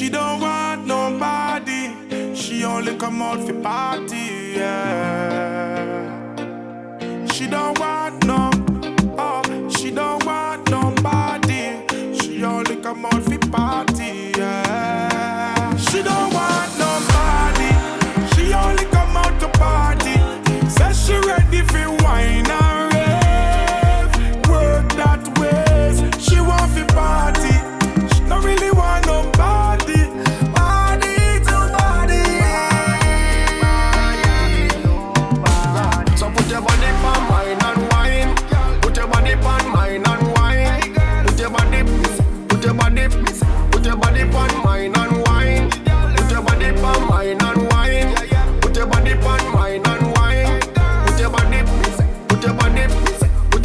She don't want nobody. She only come out for party, yeah. She don't want she don't want nobody. She only come out for party, yeah. She don't want nobody. She only come out to party. Says she ready for wine and rave. Work that ways. She want for party. She don't really want nobody. Body to body. So put your body on mine and wine. Put your body on mine and wine. Put your body on mine and wine. Put your body on mine and wine. Put your body on mine and wine. Put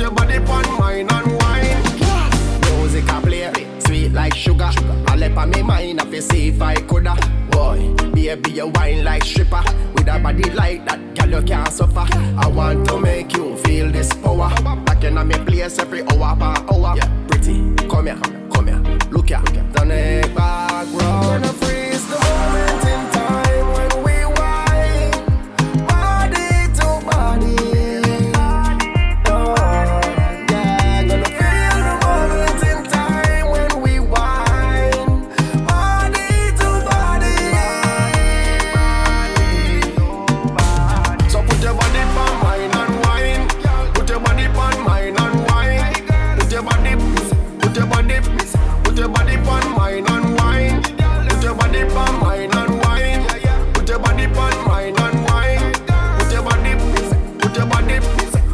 your body on mine and wine. Music I play, sweet like sugar. All up on me mind, I feel see if I coulda. Boy, baby, you wine like stripper. With a body like that, girl, you can't suffer. I want to make you feel this power. Back in my place every hour per hour. Pretty, come here, look here. Don't make back road. Gonna freeze the moment in time when we wine. Body to body. Oh, yeah. Gonna feel the moment in time when we wine. Body to body. So put your body on mine and wine. Put your body on mine and wine. Put your body on mine and wine. Put your body on mine and wine. Put your body on mine and wine.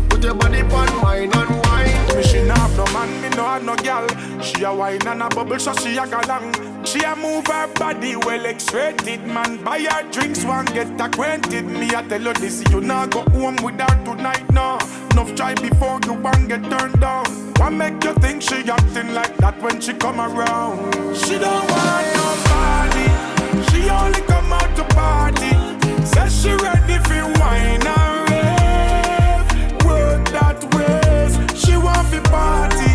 Put your body on mine and wine. Me she not have no man, me no have no girl. She a wine and a bubble, so she a galang. She a move her body well X-rated. Man buy her drinks, one get acquainted. Me a tell her this, you not go home with her tonight, no. Enough try before you one get turned down. What make you think she acting like that when she come around? She don't want nobody. She only come out to party. Says she ready for wine and rave. Work that ways. She want for party.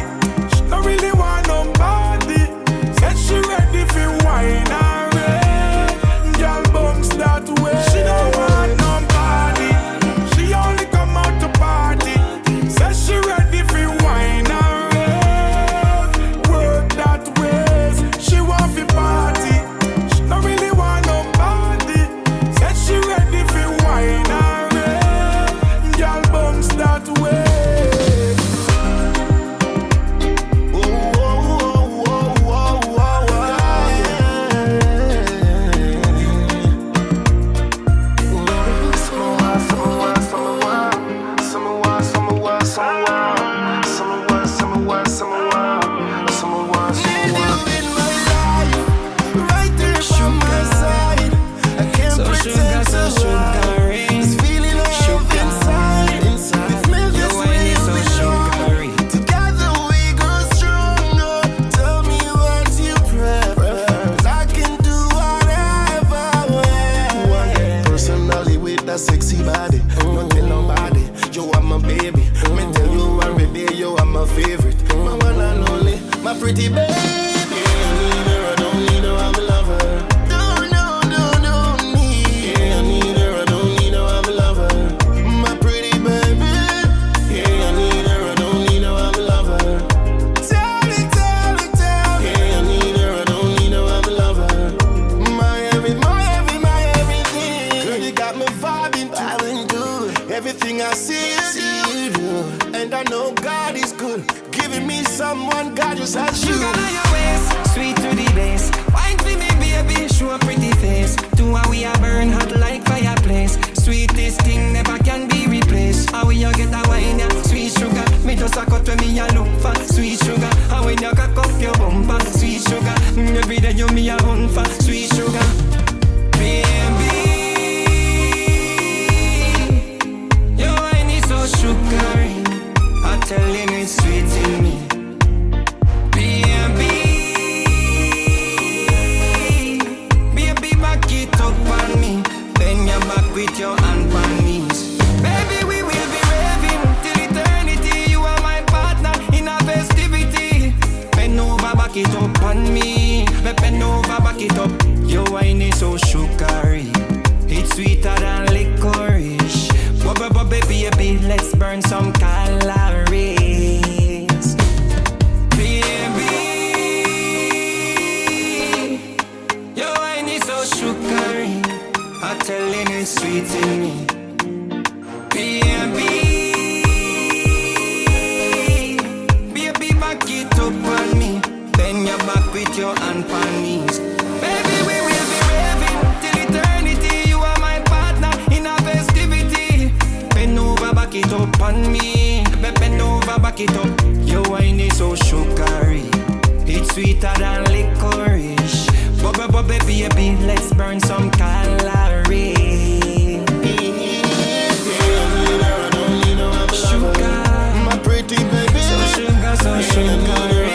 She don't really want nobody. Says she ready for wine and rave. Girl bounce that way. She don't want nobody. She only come out to party. Says she ready for wine and rave. Work that ways. She want for party. She don't really want nobody. Says she ready for wine and rave. Girl bounce that way. Sexy body, don't tell nobody. You are my baby. Me tell you already, you are my favorite. My one and only, my pretty baby. I don't need her, I'm a lover. No need. I need her, I don't need her, I'm a lover. My pretty baby. I need her, I don't need her, I'm a lover. Tell me. I need her, I don't need her, I'm a lover. My everything. Girl, you got me vibing good. Everything I see is you do. And I know God is good. Giving me someone God just has you. Sugar on your waist, sweet to the base. Wine for me, baby, show a pretty face. Do how we a burn hot like fireplace. Sweetest thing never can be replaced. How we you get a wine, yeah, sweet sugar. Me just a cut when me a look for sweet sugar. How when you cock up your bumper, sweet sugar. Every day you me a hunt for sweet sugar. Baby, your wine is so sugary. I'm telling you it's sweet in me. Baby, back it up on me. Bend your back with your hand on knees. Baby, we will be raving till eternity. You are my partner in a festivity. Bend over, back it up on me. Bend over, back it up. Your wine is so sugary. It's sweeter than licorice. Bubble, baby, let's burn some calories. Baby, your wine is so sugary. I'm telling you, it's sweet in me. Baby, back it up on me. Bend your back with your hand on knees. Baby, we will be raving till eternity. You are my partner in a festivity. Bend over, back it up on me. Bend over, back it up. Your wine is so sugary. It's sweeter than licorice. Bubble, baby, let's burn some calories. Sugar, my pretty baby. so sugar, so sugary.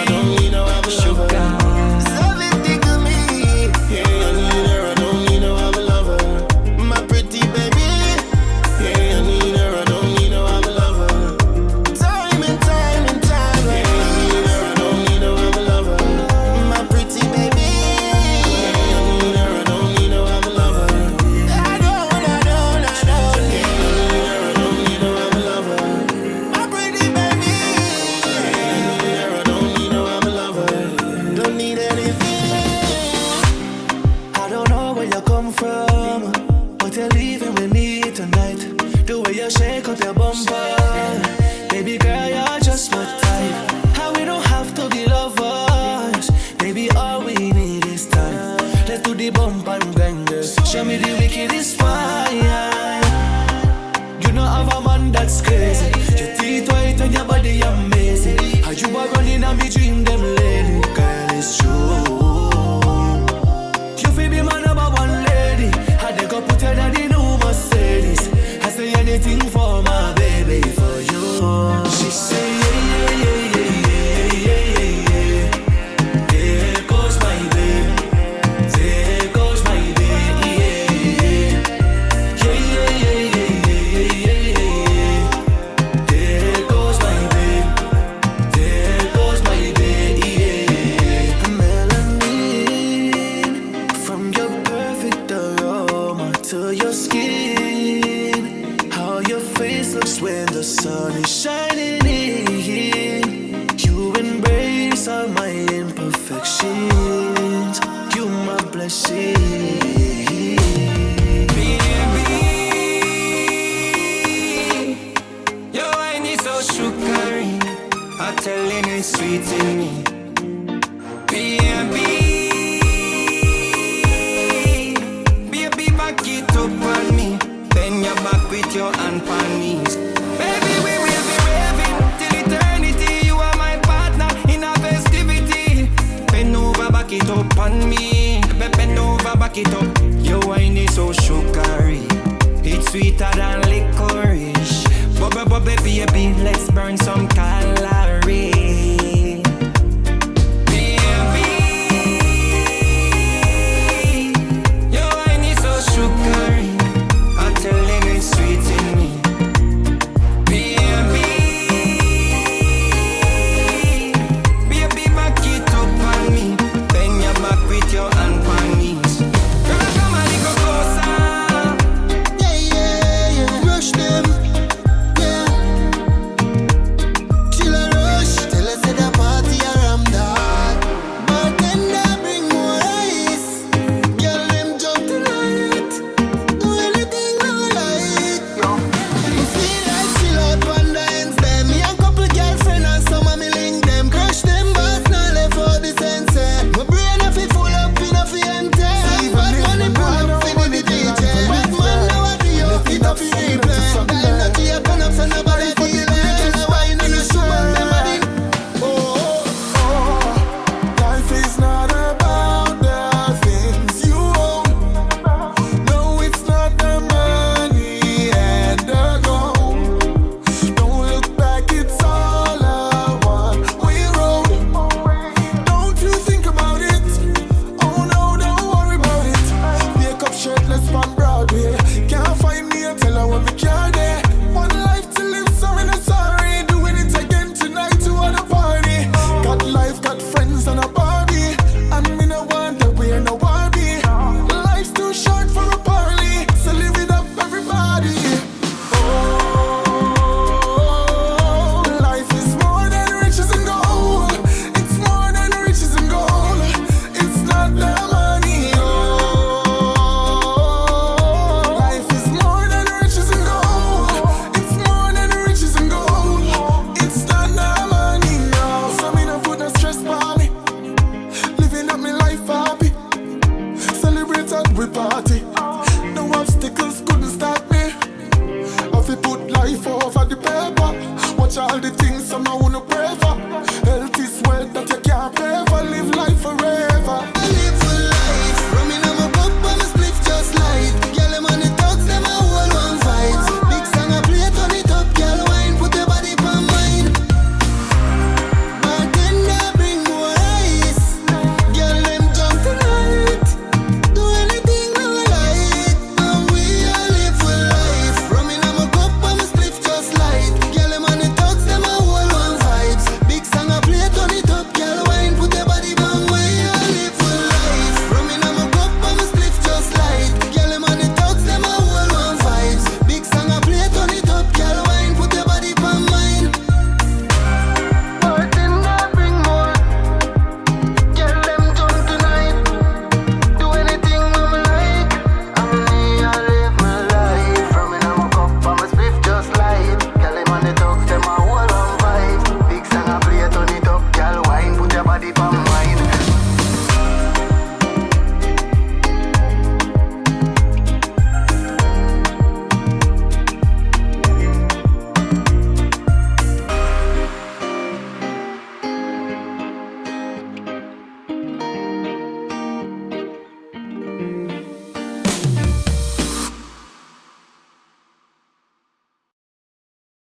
THRILLLaRush. watch all the things some of